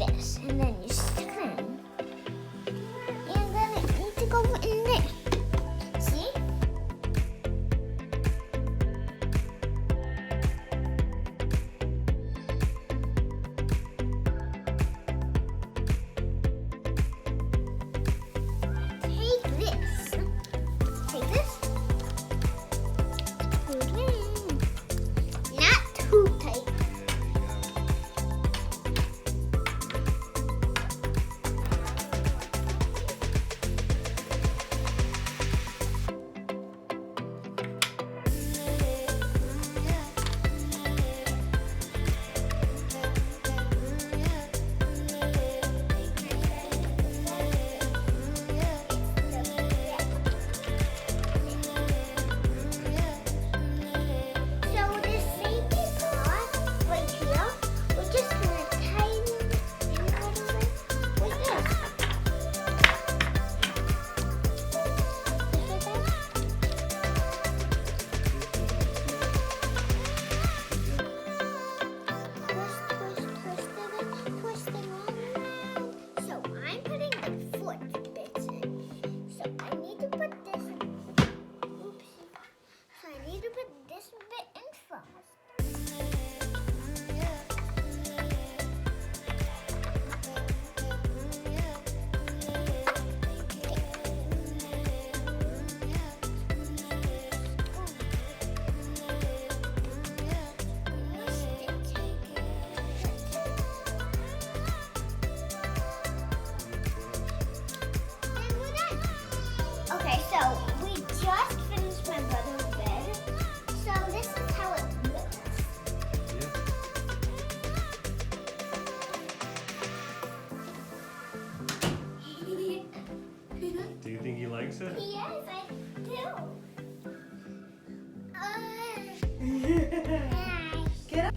this, and then you stick it in. And then it needs to go in there. See? Take this. Take this. Put it in. Not too tight. Okay, so we just finished my brother's bed. So this is how it looks. Do you think he likes it? Yes, I do. Get up.